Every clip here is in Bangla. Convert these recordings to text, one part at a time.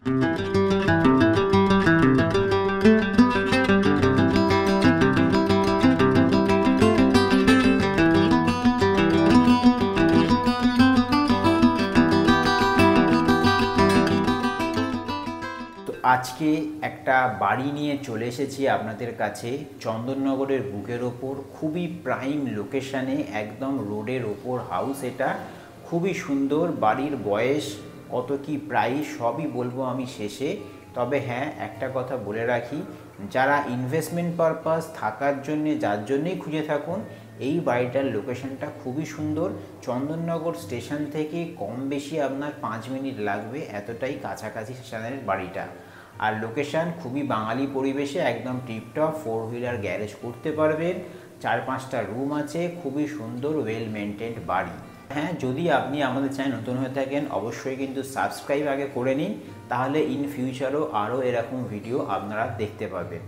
আজকে একটা বাড়ি নিয়ে চলে এসেছি আপনাদের কাছে চন্দননগরের বুকের ওপর, খুবই প্রাইম লোকেশানে, একদম রোডের ওপর হাউস। এটা খুবই সুন্দর। বাড়ির বয়স কত কি প্রাইস সবই বলবো আমি শেষে। তবে হ্যাঁ, একটা কথা বলে রাখি, যারা ইনভেস্টমেন্ট পারপাস থাকার জন্যে যার জন্যেই খুঁজে থাকুন, এই বাড়িটার লোকেশনটা খুবই সুন্দর। চন্দননগর স্টেশন থেকে কম বেশি আপনার 5 মিনিট লাগবে, এতটাই কাছাকাছি স্টেশনের বাড়িটা। আর লোকেশান খুবই বাঙালি পরিবেশে, একদম টিপটপ, 4 হুইলার গ্যারেজ করতে পারবেন, 4-5টা রুম আছে, খুবই সুন্দর ওয়েল মেনটেন্ড বাড়ি। হ্যাঁ, যদি আপনি আমাদের চ্যানেল নতুন হয়ে থাকেন অবশ্যই কিন্তু সাবস্ক্রাইব আগে করে নিন, তাহলে ইন ফিউচারও আরও এরকম ভিডিও আপনারা দেখতে পাবেন।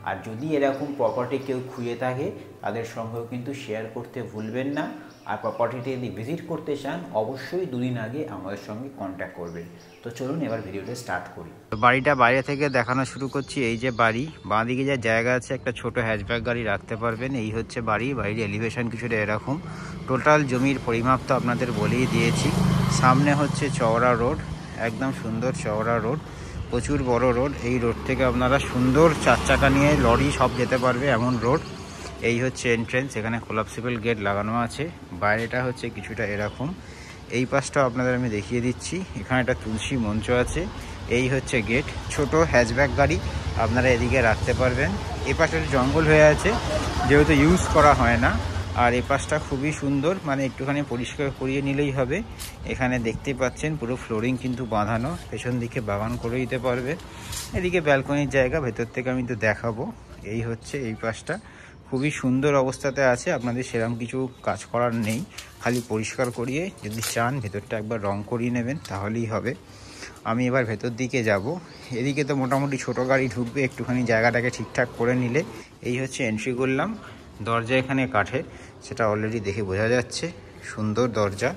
আর যদি এরকম প্রপার্টি কেউ খুঁজে থাকে তাদের সঙ্গেও কিন্তু শেয়ার করতে ভুলবেন না। আর প্রপার্টিটি যদি ভিজিট করতে চান অবশ্যই 2 দিন আগে আমাদের সঙ্গে কন্ট্যাক্ট করবেন। তো চলুন এবার ভিডিওটা স্টার্ট করি। বাড়িটা বাইরে থেকে দেখানো শুরু করছি। এই যে বাড়ি, বাঁ দিকে যা জায়গা আছে একটা ছোট হ্যাচব্যাক গাড়ি রাখতে পারবেন। এই হচ্ছে বাড়ির এলিভেশন কিছুটা এরকম। টোটাল জমির পরিমাপ তো আপনাদের বলেই দিয়েছি। সামনে হচ্ছে চওড়া রোড, একদম সুন্দর চওড়া রোড, প্রচুর বড় রোড। এই রোড থেকে আপনারা সুন্দর 4 চাকা নিয়ে লরি সব যেতে পারবে এমন রোড। এই হচ্ছে এন্ট্রেন্স, এখানে কোলাপসিবল গেট লাগানো আছে। বাইরেটা হচ্ছে কিছুটা এরকম। এই পাশটা আপনাদের আমি দেখিয়ে দিচ্ছি, এখানে একটা তুলসী মঞ্চ আছে। এই হচ্ছে গেট। ছোট হ্যাচব্যাক গাড়ি আপনারা এদিকে রাখতে পারবেন। এই পাশে জঙ্গল হয়ে আছে যেহেতু ইউজ করা হয় না। আর এই পাশটা খুবই সুন্দর, মানে একটুখানি পরিষ্কার করিয়ে নিলেই হবে। এখানে দেখতেই পাচ্ছেন পুরো ফ্লোরিং কিন্তু বাঁধানো, পেছন দিকে বাগান করে দিতে পারবে। এদিকে ব্যালকনির জায়গা, ভেতর থেকে আমি তো দেখাবো। এই হচ্ছে এই পাশটা, খুবই সুন্দর অবস্থাতে আছে। আপনাদের সেরকম কিছু কাজ করার নেই, খালি পরিষ্কার করিয়ে যদি চান ভেতরটা একবার রং করিয়ে নেবেন তাহলেই হবে। আমি এবার ভেতর দিকে যাব। এদিকে তো মোটামুটি ছোট গাড়ি ঢুকবে, একটুখানি জায়গাটাকে ঠিকঠাক করে নিলে। এই হচ্ছে এন্ট্রি করলাম। দরজা এখানে কাঠের, সেটা অলরেডি দেখে বোঝা যাচ্ছে, সুন্দর দরজা।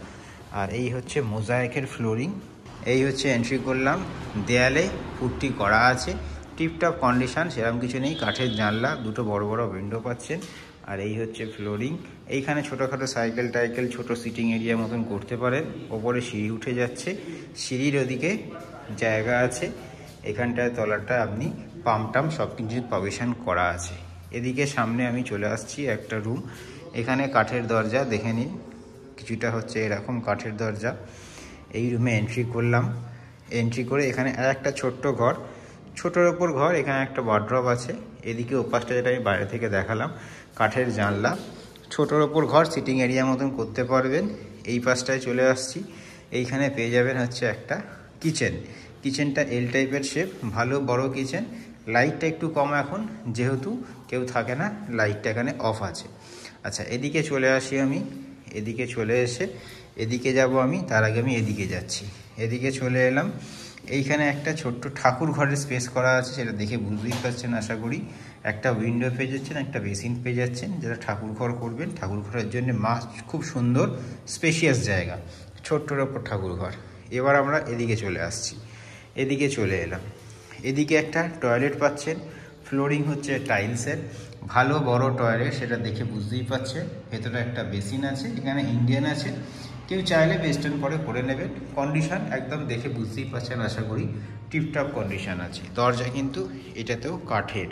আর এই হচ্ছে মোজাইকের ফ্লোরিং। এই হচ্ছে এন্ট্রি করলাম, দেয়ালে পুট্টি করা আছে, টিপটপ কন্ডিশন, সেরকম কিছু নেই। কাঠের জানলা, দুটো বড় বড় উইন্ডো পাচ্ছেন। আর এই হচ্ছে ফ্লোরিং। এইখানে ছোটোখাটো সাইকেল টাইকেল, ছোটো সিটিং এরিয়া মতন করতে পারেন। ওপরে সিঁড়ি উঠে যাচ্ছে, সিঁড়ির ওদিকে জায়গা আছে। এখানটায় তলাটা আপনি পাম্প টাম সব কিছু প্রভিশন করা আছে। এদিকে সামনে আমি চলে আসছি একটা রুম, এখানে কাঠের দরজা দেখে নিন, কিছুটা হচ্ছে এরকম কাঠের দরজা। এই রুমে এন্ট্রি করলাম। এন্ট্রি করে এখানে আর একটা ছোট্ট ঘর, ছোটোর ওপর ঘর, এখানে একটা ওয়ার্ড্রপ আছে। এদিকে ওপাশটা যেটা আমি বাইরে থেকে দেখালাম, কাঠের জানলা, ছোটোর ওপর ঘর, সিটিং এরিয়া মতন করতে পারবেন। এই পাশটায় চলে আসছি, এইখানে পেয়ে যাবেন হচ্ছে একটা কিচেন। কিচেনটা এল টাইপের শেপ, ভালো বড় কিচেন। লাইটটা একটু কম এখন, যেহেতু কেউ থাকে না, লাইটটা এখানে অফ আছে। আচ্ছা, এদিকে চলে আসি আমি। এদিকে চলে এসে এদিকে যাব আমি, তার আগে আমি এদিকে যাচ্ছি। এদিকে চলে এলাম। এইখানে একটা ছোট্ট ঠাকুর ঘরের স্পেস করা আছে, সেটা দেখে বুঝতেই পারছেন আশা করি। একটা উইন্ডো পেয়ে যাচ্ছেন, একটা বেসিন পেয়ে যাচ্ছেন। যারা ঠাকুর ঘর করবেন, ঠাকুর ঘরের জন্য খুব সুন্দর স্পেশিয়াস জায়গা, ছোট্টর ওপর ঠাকুর ঘর। এবার আমরা এদিকে চলে আসছি, এদিকে চলে এলাম। এদিকে একটা টয়লেট পাচ্ছেন, ফ্লোরিং হচ্ছে টাইলসের, ভালো বড় টয়লেট, সেটা দেখে বুঝতেই পারছেন। ভেতরে একটা বেসিন আছে, এখানে ইন্ডিয়ান আছে, কেউ চাইলে ওয়েস্টার্ন পরে করে নেবেন। কন্ডিশন একদম দেখে বুঝতেই পারছেন আশা করি, টিপটপ কন্ডিশন আছে। দরজা কিন্তু এটাতেও কাঠের।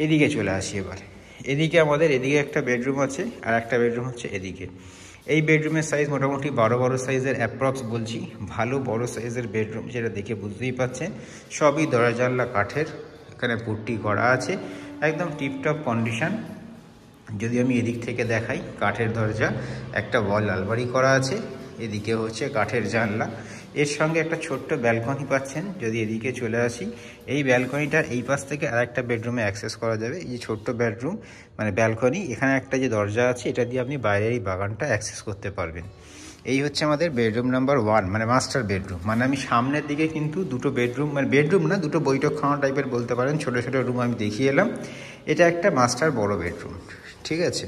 এদিকে চলে আসি এবার। এদিকে আমাদের এদিকে একটা বেডরুম আছে, আর একটা বেডরুম হচ্ছে এদিকে। এই বেডরুমের সাইজ মোটামুটি 12 সাইজের অ্যাপ্রক্স বলছি, ভালো বড় সাইজের বেডরুম, যেটা দেখে বুঝতেই পাচ্ছেন। সবই দরজা জানলা কাঠের, এখানে পুট্টি করা আছে, একদম টিপটপ কন্ডিশন। যদি আমি এদিক থেকে দেখাই, কাঠের দরজা, একটা ওয়াল আলমারি করা আছে, এদিকে হচ্ছে কাঠের জানলা। এর সঙ্গে একটা ছোট্ট ব্যালকনি পাচ্ছেন। যদি এদিকে চলে আসি, এই ব্যালকনিটা এই পাশ থেকে আর একটা বেডরুমে অ্যাক্সেস করা যাবে। এই যে ছোট্ট বেডরুম মানে ব্যালকনি, এখানে একটা যে দরজা আছে, এটা দিয়ে আপনি বাইরের এই বাগানটা অ্যাক্সেস করতে পারবেন। এই হচ্ছে আমাদের বেডরুম নাম্বার 1, মানে মাস্টার বেডরুম। মানে আমি সামনের দিকে কিন্তু দুটো বেডরুম, মানে বেডরুম না, দুটো বৈঠকখানা টাইপের বলতে পারেন, ছোটো ছোটো রুম আমি দেখিয়ে এলাম। এটা একটা মাস্টার বড় বেডরুম, ঠিক আছে।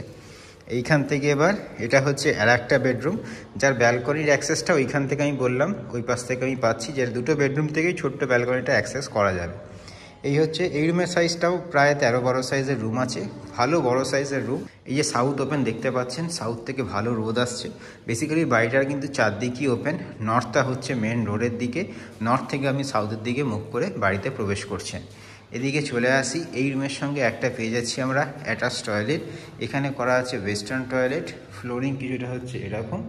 এইখান থেকে এবার এটা হচ্ছে আর একটা বেডরুম, যার ব্যালকনির অ্যাক্সেসটা ওইখান থেকে আমি বললাম ওই পাশ থেকে আমি পাচ্ছি, যে দুটো বেডরুম থেকেই ছোট্ট ব্যালকনিটা অ্যাক্সেস করা যাবে। এই হচ্ছে এই রুমের সাইজটাও প্রায় 13-12 সাইজের রুম আছে, ভালো বড় সাইজের রুম। এই যে সাউথ ওপেন দেখতে পাচ্ছেন, সাউথ থেকে ভালো রোদ আসছে। বেসিক্যালি বাড়িটার কিন্তু চারদিকই ওপেন, নর্থটা হচ্ছে মেন রোডের দিকে, নর্থ থেকে আপনি সাউথের দিকে মুখ করে বাড়িতে প্রবেশ করছেন। এদিকে চলে আসি, এই রুমের সঙ্গে একটা পেয়ে যাচ্ছি আমরা অ্যাটাচ টয়লেট। এখানে করা আছে ওয়েস্টার্ন টয়লেট, ফ্লোরিং কিছুটা হচ্ছে এরকম,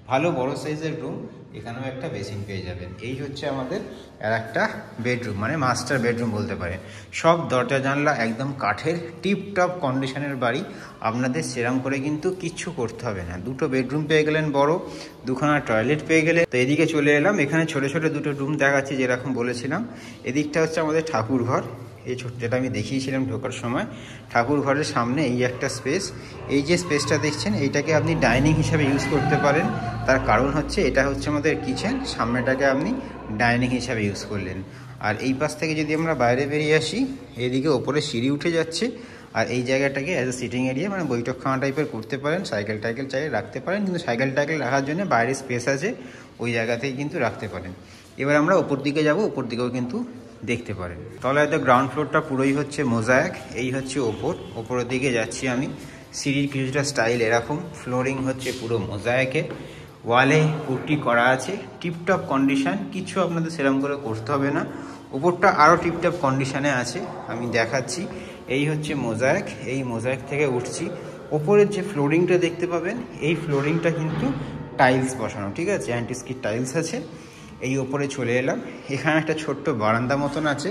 ভালো বড় সাইজের রুম। এখানেও একটা বেসিন পেয়ে যাবেন। এই হচ্ছে আমাদের আর একটা বেডরুম, মানে মাস্টার বেডরুম বলতে পারেন। সব দরজা জানলা একদম কাঠের, টিপটপ কন্ডিশনের বাড়ি। আপনাদের সেরাম করে কিন্তু কিচ্ছু করতে হবে না। দুটো বেডরুম পেয়ে গেলেন বড়, দুখানা টয়লেট পেয়ে গেলে। তো এদিকে চলে এলাম, এখানে ছোট ছোট দুটো রুম দেখাচ্ছি যেরকম বলেছিলাম। এদিকটা হচ্ছে আমাদের ঠাকুর ঘর, এই ছোট্ট যেটা আমি দেখিয়েছিলাম ঢোকার সময়। ঠাকুর ঘরের সামনে এই একটা স্পেস, এই যে স্পেসটা দেখছেন এইটাকে আপনি ডাইনিং হিসাবে ইউজ করতে পারেন। তার কারণ হচ্ছে এটা হচ্ছে আমাদের কিচেন, সামনেটাকে আপনি ডাইনিং হিসাবে ইউজ করলেন। আর এই পাশ থেকে যদি আমরা বাইরে বেরিয়ে আসি, এদিকে ওপরে সিঁড়ি উঠে যাচ্ছে। আর এই জায়গাটাকে অ্যাজ এ সিটিং এরিয়া, মানে বৈঠকখানা টাইপের করতে পারেন। সাইকেল টাইকেল চাইলে রাখতে পারেন, কিন্তু সাইকেল টাইকেল রাখার জন্য বাইরে স্পেস আছে, ওই জায়গাতেই কিন্তু রাখতে পারেন। এবার আমরা ওপর দিকে যাব, ওপর দিকেও কিন্তু দেখতে পারেন। তলায় তো গ্রাউন্ড ফ্লোরটা পুরোই হচ্ছে মোজাইক, এই হচ্ছে ওপরের দিকে যাচ্ছি আমি। সিঁড়ির কিছুটা স্টাইল এরকম, ফ্লোরিং হচ্ছে পুরো মোজাইকে, ওয়ালে পুট্টি করা আছে, টিপটপ কন্ডিশন, কিছু আপনাদের সেরকম করে করতে হবে না। উপরটা আরও টিপটপ কন্ডিশনে আছে, আমি দেখাচ্ছি। এই হচ্ছে মোজাইক, এই মোজাইক থেকে উঠছি। ওপরের যে ফ্লোরিংটা দেখতে পাবেন, এই ফ্লোরিংটা কিন্তু টাইলস বসানো, ঠিক আছে, অ্যান্টি স্কিড টাইলস আছে। এই ওপরে চলে এলাম, এখানে একটা ছোট্ট বারান্দা মতন আছে।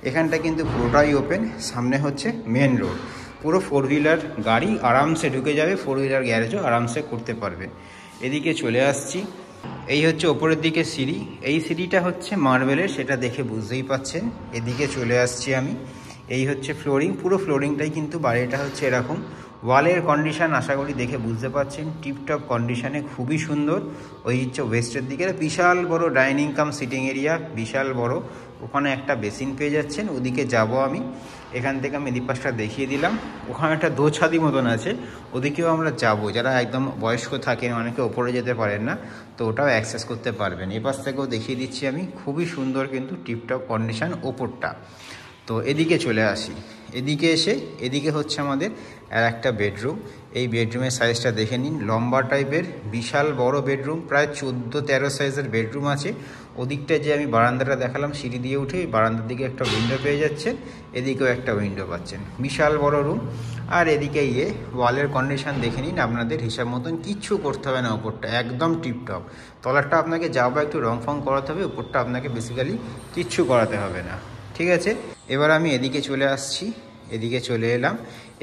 এখানটা কিন্তু পুরোটাই ওপেন, সামনে হচ্ছে মেন রোড, পুরো 4 হুইলার গাড়ি আরামসে ঢুকে যাবে, 4 হুইলার গ্যারেজও আরামসে করতে পারবেন। এদিকে চলে আসছি, এই হচ্ছে ওপরের দিকে সিঁড়ি, এই সিঁড়িটা হচ্ছে মার্বেলের, সেটা দেখে বুঝতেই পাচ্ছেন। এদিকে চলে আসছি আমি, এই হচ্ছে ফ্লোরিং, পুরো ফ্লোরিংটাই কিন্তু বাড়িটা হচ্ছে এরকম। ওয়ালের কন্ডিশন আশা করি দেখে বুঝতে পারছেন, টিপটপ কন্ডিশনে, খুবই সুন্দর। ওই হচ্ছে ওয়েস্টের দিকে বিশাল বড় ডাইনিং কাম সিটিং এরিয়া, বিশাল বড়। ওখানে একটা বেসিন পেয়ে যাচ্ছেন, ওদিকে যাব আমি। এখান থেকে আমি এদিক পাশটা দেখিয়ে দিলাম, ওখানে একটা দোছাদি মতন আছে, ওদিকেও আমরা যাব। যারা একদম বয়স্ক থাকেন, অনেকে ওপরে যেতে পারেন না, তো ওটাও অ্যাক্সেস করতে পারবেন। এ পাশ থেকেও দেখিয়ে দিচ্ছি আমি, খুবই সুন্দর কিন্তু টিপটপ কন্ডিশন ওপরটা। তো এদিকে চলে আসি, এদিকে এসে এদিকে হচ্ছে আমাদের আর একটা বেডরুম। এই বেডরুমের সাইজটা দেখে নিন, লম্বা টাইপের, বিশাল বড় বেডরুম, প্রায় 14-13 সাইজের বেডরুম আছে। ওদিকটায় যে আমি বারান্দাটা দেখালাম সিঁড়ি দিয়ে উঠে, বারান্দার দিকে একটা উইন্ডো পেয়ে যাচ্ছেন, এদিকেও একটা উইন্ডো পাচ্ছেন, বিশাল বড় রুম। আর এদিকে ওয়ালের কন্ডিশন দেখে নিন, আপনাদের হিসাব মতন কিচ্ছু করতে হবে না। ওপরটা একদম টিপটপ, তলারটা আপনাকে যা বা একটু রং ফং করাতে হবে, উপরটা আপনাকে বেসিক্যালি কিচ্ছু করাতে হবে না, ঠিক আছে। এবার আমি এদিকে চলে আসছি, এদিকে চলে এলাম।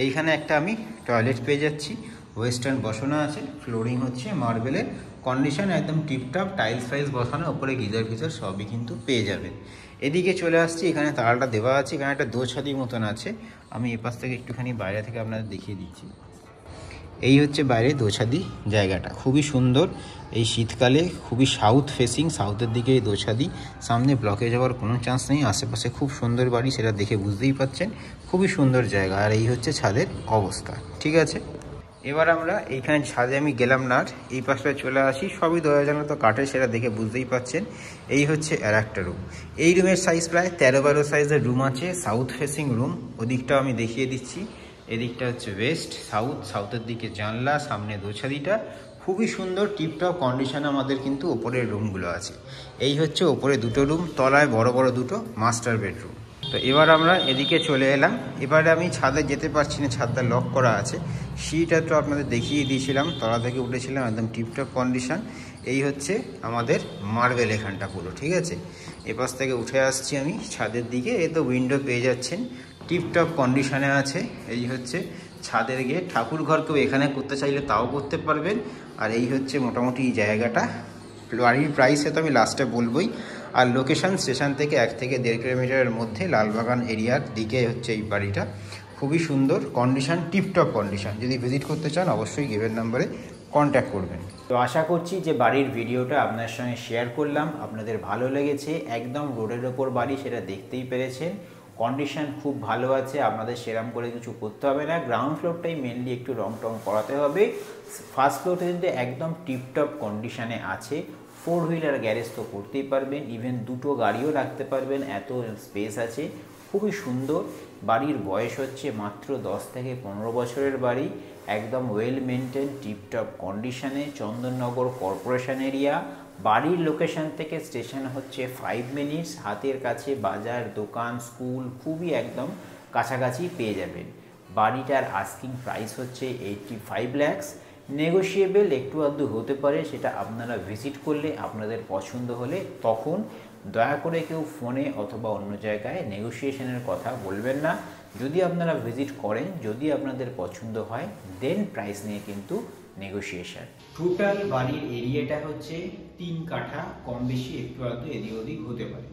এইখানে একটা আমি টয়লেট পেয়ে যাচ্ছি, ওয়েস্টার্ন বসানো আছে, ফ্লোরিং হচ্ছে মার্বেলের, কন্ডিশন একদম টিপটপ, টাইলস ফাইলস বসানো, ওপরে গিজার ফিজার সবই কিন্তু পেয়ে যাবেন। এদিকে চলে আসছি, এখানে তালাটা দেওয়া আছে, এখানে একটা দোছাদি মতন আছে। আমি এপাশ থেকে একটুখানি বাইরে থেকে আপনাদের দেখিয়ে দিচ্ছি। এই হচ্ছে বাইরে দোছাদি জায়গাটা, খুবই সুন্দর। এই শীতকালে খুবই সাউথ ফেসিং, সাউথের দিকে এই দোছাদি, সামনে ব্লকে যাওয়ার কোনো চান্স নেই। আশেপাশে খুব সুন্দর বাড়ি, সেটা দেখে বুঝতেই পাচ্ছেন, খুবই সুন্দর জায়গা। আর এই হচ্ছে ছাদের অবস্থা, ঠিক আছে। এবার আমরা এইখানে ছাদে আমি গেলাম না, এই পাশটায় চলে আসি। সবই দরজা জানলা তো কাটে, সেটা দেখে বুঝতেই পাচ্ছেন। এই হচ্ছে আর একটা রুম, এই রুমের সাইজ প্রায় 13-12 সাইজের রুম আছে, সাউথ ফেসিং রুম। ওদিকটাও আমি দেখিয়ে দিচ্ছি, এদিকটা হচ্ছে ওয়েস্ট, সাউথের দিকে জানলা, সামনে দোছাদিটা, খুবই সুন্দর টিপটপ কন্ডিশনে আমাদের কিন্তু ওপরের রুমগুলো আছে। এই হচ্ছে ওপরে দুটো রুম, তলায় বড় বড় দুটো মাস্টার বেডরুম। তো এবার আমরা এদিকে চলে এলাম। এবারে আমি ছাদে যেতে পারছি না, ছাদটা লক করা আছে। সিঁড়িটা তো আপনাদের দেখিয়ে দিয়েছিলাম, তলা থেকে উঠেছিলাম, একদম টিপটপ কন্ডিশন। এই হচ্ছে আমাদের মার্বেল এখানটা পুরো, ঠিক আছে। এপাশ থেকে উঠে আসছি আমি ছাদের দিকে, এ তো উইন্ডো পেয়ে যাচ্ছেন, টিপটপ কন্ডিশনে আছে। এই হচ্ছে ছাদের গেট, ঠাকুর ঘর কেউ এখানে করতে চাইলে তাও করতে পারবেন। আর এই হচ্ছে মোটামুটি এই জায়গাটা। বাড়ির প্রাইসে তো আমি লাস্টে বলবোই। আর লোকেশন স্টেশন থেকে 1 থেকে 1.5 কিলোমিটারের মধ্যে, লালবাগান এরিয়ার দিকে হচ্ছে এই বাড়িটা। খুবই সুন্দর কন্ডিশন, টিপটপ কন্ডিশন। যদি ভিজিট করতে চান অবশ্যই গিভেন নাম্বারে কন্ট্যাক্ট করবেন। তো আশা করছি যে বাড়ির ভিডিওটা আপনার সঙ্গে শেয়ার করলাম, আপনাদের ভালো লেগেছে। একদম রোডের ওপর বাড়ি, সেটা দেখতেই পেরেছেন। কন্ডিশন খুব ভালো আছে, আপনাদের সেরাম করে কিছু করতে হবে না। গ্রাউন্ড ফ্লোরটাই মেনলি একটু রং টং করাতে হবে। ফার্স্ট ফ্লোরটা কিন্তু একদম টিপটপ কন্ডিশনে আছে। 4 হুইলার গ্যারেজ তো করতেই পারবেন, ইভেন দুটো গাড়িও রাখতে পারবেন, এত স্পেস আছে। খুবই সুন্দর। বাড়ির বয়স হচ্ছে মাত্র 10 থেকে 15 বছরের বাড়ি। একদম ওয়েল মেনটেন টিপটপ কন্ডিশনে, চন্দননগর কর্পোরেশন এরিয়া। বাড়ির লোকেশন থেকে স্টেশন হচ্ছে 5 মিনিটস। হাতের কাছে বাজার, দোকান, স্কুল খুবই একদম কাছাকাছি পেয়ে যাবেন। বাড়িটার আস্কিং প্রাইস হচ্ছে 85 lakhs। নেগোশিয়েবল একটু আধটু হতে পারে, সেটা আপনারা ভিজিট করলে আপনাদের পছন্দ হলে তখন দয়া করে কেউ ফোনে অথবা অন্য জায়গায় নেগোসিয়েশনের কথা বলবেন না। যদি আপনারা ভিজিট করেন, যদি আপনাদের পছন্দ হয়, দেন প্রাইস নিয়ে কিন্তু নেগোসিয়েশন। টোটাল বাড়ির এরিয়াটা হচ্ছে 3 কাঠা, কম বেশি একটু আধটু এদিক ওদিক হতে পারে।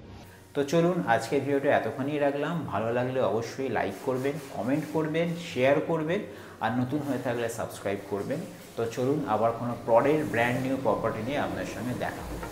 তো চলুন আজকের ভিডিওটা এতক্ষণই রাখলাম। ভালো লাগলে অবশ্যই লাইক করবেন, কমেন্ট করবেন, শেয়ার করবেন, আর নতুন হয়ে থাকলে সাবস্ক্রাইব করবেন। তো চলুন আবার কোনো পরের ব্র্যান্ড নিউ প্রপার্টি নিয়ে আপনার সঙ্গে দেখা হবে।